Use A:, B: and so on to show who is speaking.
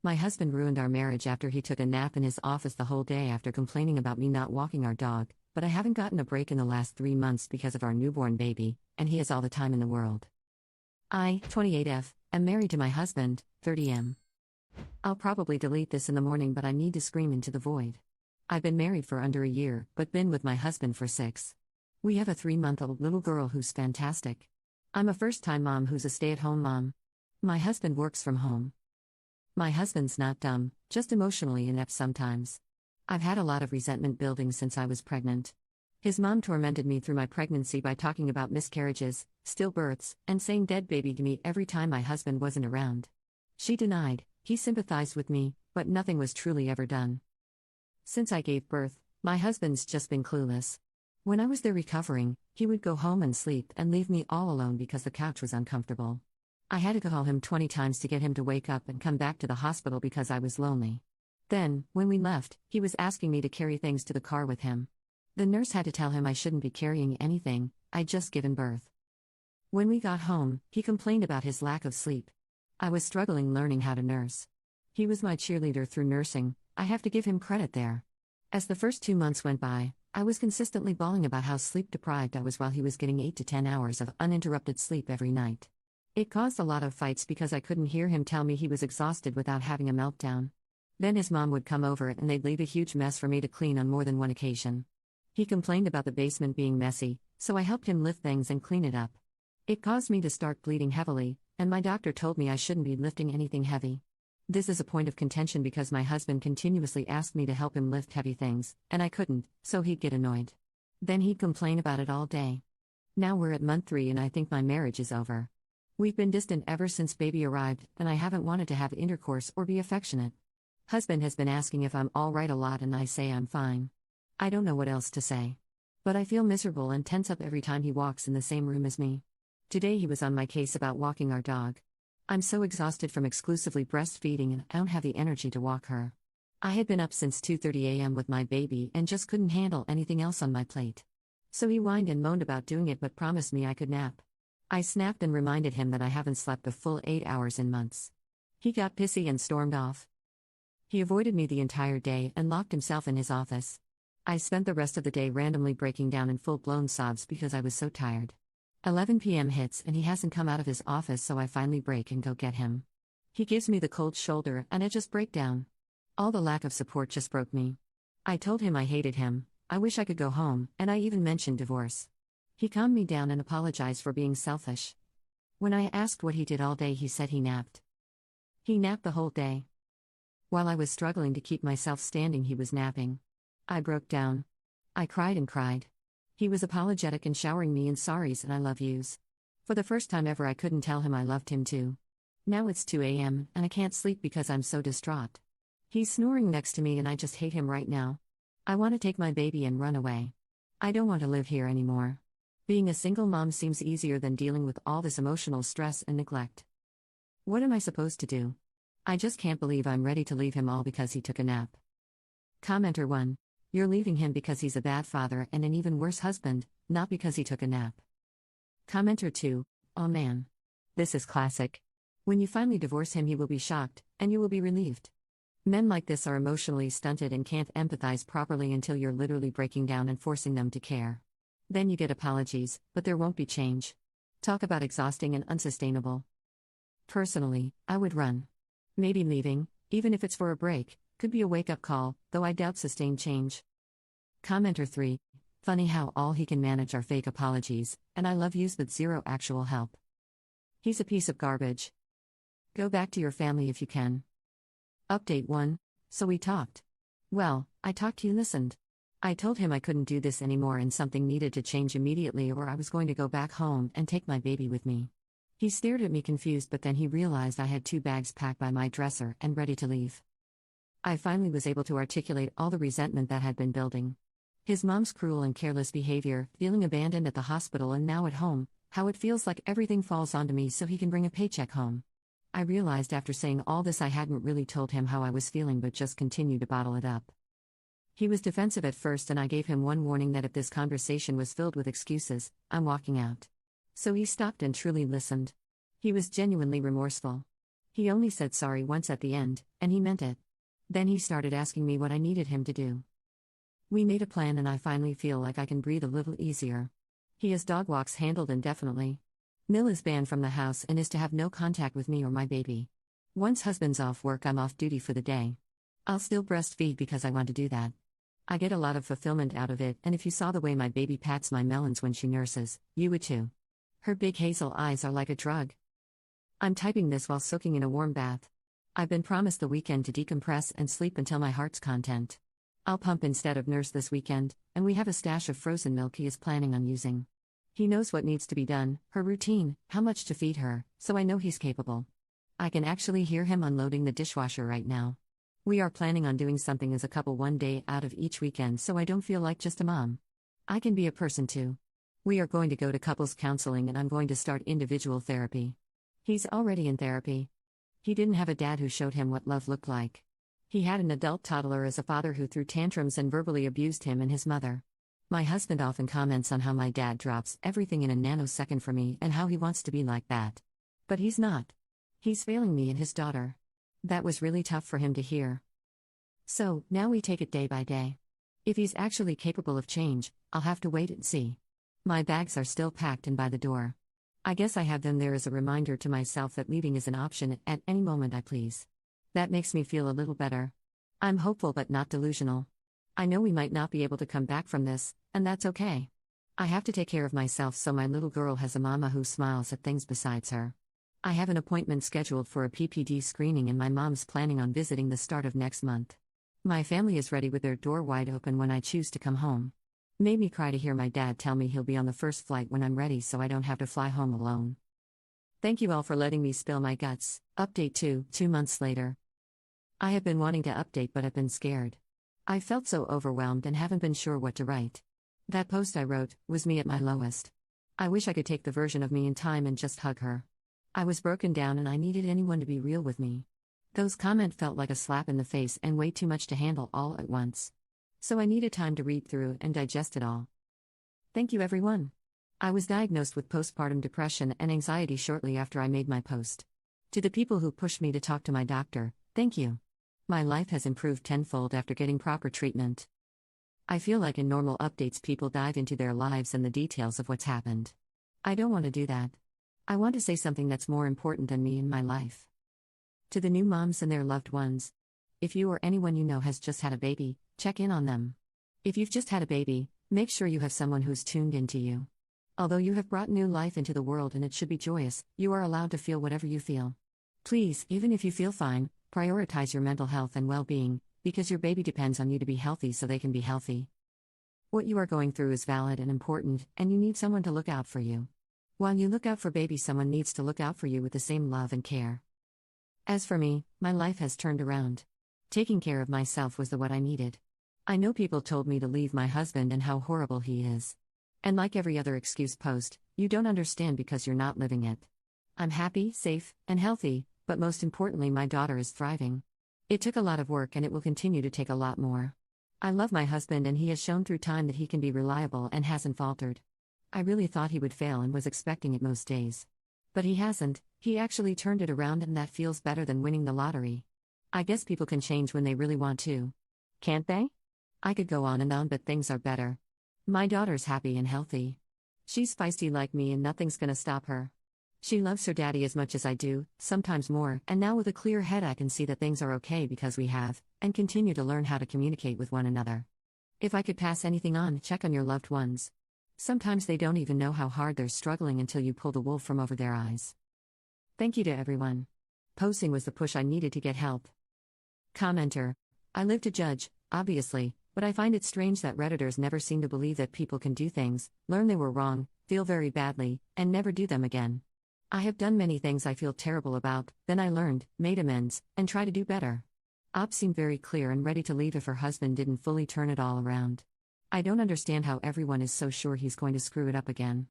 A: My husband ruined our marriage after he took a nap in his office the whole day after complaining about me not walking our dog, but I haven't gotten a break in the last 3 months because of our newborn baby, and he has all the time in the world. I, 28F, am married to my husband, 30M. I'll probably delete this in the morning, but I need to scream into the void. I've been married for under a year, but been with my husband for 6. We have a 3-month-old little girl who's fantastic. I'm a first-time mom who's a stay-at-home mom. My husband works from home. My husband's not dumb, just emotionally inept sometimes. I've had a lot of resentment building since I was pregnant. His mom tormented me through my pregnancy by talking about miscarriages, stillbirths, and saying dead baby to me every time my husband wasn't around. She denied, he sympathized with me, but nothing was truly ever done. Since I gave birth, my husband's just been clueless. When I was there recovering, he would go home and sleep and leave me all alone because the couch was uncomfortable. I had to call him 20 times to get him to wake up and come back to the hospital because I was lonely. Then, when we left, he was asking me to carry things to the car with him. The nurse had to tell him I shouldn't be carrying anything, I'd just given birth. When we got home, he complained about his lack of sleep. I was struggling learning how to nurse. He was my cheerleader through nursing, I have to give him credit there. As the first 2 months went by, I was consistently bawling about how sleep-deprived I was while he was getting 8 to 10 hours of uninterrupted sleep every night. It caused a lot of fights because I couldn't hear him tell me he was exhausted without having a meltdown. Then his mom would come over and they'd leave a huge mess for me to clean on more than one occasion. He complained about the basement being messy, so I helped him lift things and clean it up. It caused me to start bleeding heavily, and my doctor told me I shouldn't be lifting anything heavy. This is a point of contention because my husband continuously asked me to help him lift heavy things, and I couldn't, so he'd get annoyed. Then he'd complain about it all day. Now we're at month 3 and I think my marriage is over. We've been distant ever since baby arrived, and I haven't wanted to have intercourse or be affectionate. Husband has been asking if I'm all right a lot and I say I'm fine. I don't know what else to say. But I feel miserable and tense up every time he walks in the same room as me. Today he was on my case about walking our dog. I'm so exhausted from exclusively breastfeeding and I don't have the energy to walk her. I had been up since 2:30 a.m. with my baby and just couldn't handle anything else on my plate. So he whined and moaned about doing it but promised me I could nap. I snapped and reminded him that I haven't slept a full 8 hours in months. He got pissy and stormed off. He avoided me the entire day and locked himself in his office. I spent the rest of the day randomly breaking down in full-blown sobs because I was so tired. 11 p.m. hits and he hasn't come out of his office, so I finally break and go get him. He gives me the cold shoulder and I just break down. All the lack of support just broke me. I told him I hated him, I wish I could go home, and I even mentioned divorce. He calmed me down and apologized for being selfish. When I asked what he did all day, he said he napped. He napped the whole day. While I was struggling to keep myself standing, he was napping. I broke down. I cried and cried. He was apologetic and showering me in sorries and I love yous. For the first time ever I couldn't tell him I loved him too. Now it's 2 a.m. and I can't sleep because I'm so distraught. He's snoring next to me and I just hate him right now. I want to take my baby and run away. I don't want to live here anymore. Being a single mom seems easier than dealing with all this emotional stress and neglect. What am I supposed to do? I just can't believe I'm ready to leave him all because he took a nap. Commenter 1. You're leaving him because he's a bad father and an even worse husband, not because he took a nap. Commenter 2. Oh man. This is classic. When you finally divorce him, he will be shocked, and you will be relieved. Men like this are emotionally stunted and can't empathize properly until you're literally breaking down and forcing them to care. Then you get apologies, but there won't be change. Talk about exhausting and unsustainable. Personally, I would run. Maybe leaving, even if it's for a break, could be a wake-up call, though I doubt sustained change. Commenter 3. Funny how all he can manage are fake apologies, and I love yous with zero actual help. He's a piece of garbage. Go back to your family if you can. Update 1. So we talked. Well, I talked, he listened. I told him I couldn't do this anymore and something needed to change immediately or I was going to go back home and take my baby with me. He stared at me confused, but then he realized I had 2 bags packed by my dresser and ready to leave. I finally was able to articulate all the resentment that had been building. His mom's cruel and careless behavior, feeling abandoned at the hospital and now at home, how it feels like everything falls onto me so he can bring a paycheck home. I realized after saying all this I hadn't really told him how I was feeling but just continued to bottle it up. He was defensive at first and I gave him one warning that if this conversation was filled with excuses, I'm walking out. So he stopped and truly listened. He was genuinely remorseful. He only said sorry once at the end, and he meant it. Then he started asking me what I needed him to do. We made a plan and I finally feel like I can breathe a little easier. He has dog walks handled indefinitely. Mill is banned from the house and is to have no contact with me or my baby. Once husband's off work, I'm off duty for the day. I'll still breastfeed because I want to do that. I get a lot of fulfillment out of it, and if you saw the way my baby pats my melons when she nurses, you would too. Her big hazel eyes are like a drug. I'm typing this while soaking in a warm bath. I've been promised the weekend to decompress and sleep until my heart's content. I'll pump instead of nurse this weekend, and we have a stash of frozen milk he is planning on using. He knows what needs to be done, her routine, how much to feed her, so I know he's capable. I can actually hear him unloading the dishwasher right now. We are planning on doing something as a couple one day out of each weekend so I don't feel like just a mom. I can be a person too. We are going to go to couples counseling and I'm going to start individual therapy. He's already in therapy. He didn't have a dad who showed him what love looked like. He had an adult toddler as a father who threw tantrums and verbally abused him and his mother. My husband often comments on how my dad drops everything in a nanosecond for me and how he wants to be like that. But he's not. He's failing me and his daughter. That was really tough for him to hear. So, now we take it day by day. If he's actually capable of change, I'll have to wait and see. My bags are still packed and by the door. I guess I have them there as a reminder to myself that leaving is an option at any moment I please. That makes me feel a little better. I'm hopeful but not delusional. I know we might not be able to come back from this, and that's okay. I have to take care of myself so my little girl has a mama who smiles at things besides her. I have an appointment scheduled for a PPD screening and my mom's planning on visiting the start of next month. My family is ready with their door wide open when I choose to come home. Made me cry to hear my dad tell me he'll be on the first flight when I'm ready so I don't have to fly home alone. Thank you all for letting me spill my guts. Update 2 months later. I have been wanting to update but have been scared. I felt so overwhelmed and haven't been sure what to write. That post I wrote was me at my lowest. I wish I could take the version of me in time and just hug her. I was broken down and I needed anyone to be real with me. Those comments felt like a slap in the face and way too much to handle all at once. So I needed time to read through and digest it all. Thank you everyone. I was diagnosed with postpartum depression and anxiety shortly after I made my post. To the people who pushed me to talk to my doctor, thank you. My life has improved tenfold after getting proper treatment. I feel like in normal updates people dive into their lives and the details of what's happened. I don't want to do that. I want to say something that's more important than me in my life. To the new moms and their loved ones. If you or anyone you know has just had a baby, check in on them. If you've just had a baby, make sure you have someone who's tuned into you. Although you have brought new life into the world and it should be joyous, you are allowed to feel whatever you feel. Please, even if you feel fine, prioritize your mental health and well-being, because your baby depends on you to be healthy so they can be healthy. What you are going through is valid and important, and you need someone to look out for you. While you look out for baby, someone needs to look out for you with the same love and care. As for me, my life has turned around. Taking care of myself was what I needed. I know people told me to leave my husband and how horrible he is. And like every other excuse post, you don't understand because you're not living it. I'm happy, safe, and healthy, but most importantly my daughter is thriving. It took a lot of work and it will continue to take a lot more. I love my husband and he has shown through time that he can be reliable and hasn't faltered. I really thought he would fail and was expecting it most days. But he hasn't, he actually turned it around and that feels better than winning the lottery. I guess people can change when they really want to. Can't they? I could go on and on but things are better. My daughter's happy and healthy. She's feisty like me and nothing's gonna stop her. She loves her daddy as much as I do, sometimes more, and now with a clear head I can see that things are okay because we have, and continue to learn how to communicate with one another. If I could pass anything on, check on your loved ones. Sometimes they don't even know how hard they're struggling until you pull the wool from over their eyes. Thank you to everyone. Posting was the push I needed to get help. Commenter. I live to judge, obviously, but I find it strange that Redditors never seem to believe that people can do things, learn they were wrong, feel very badly, and never do them again. I have done many things I feel terrible about, then I learned, made amends, and try to do better. Op seemed very clear and ready to leave if her husband didn't fully turn it all around. I don't understand how everyone is so sure he's going to screw it up again.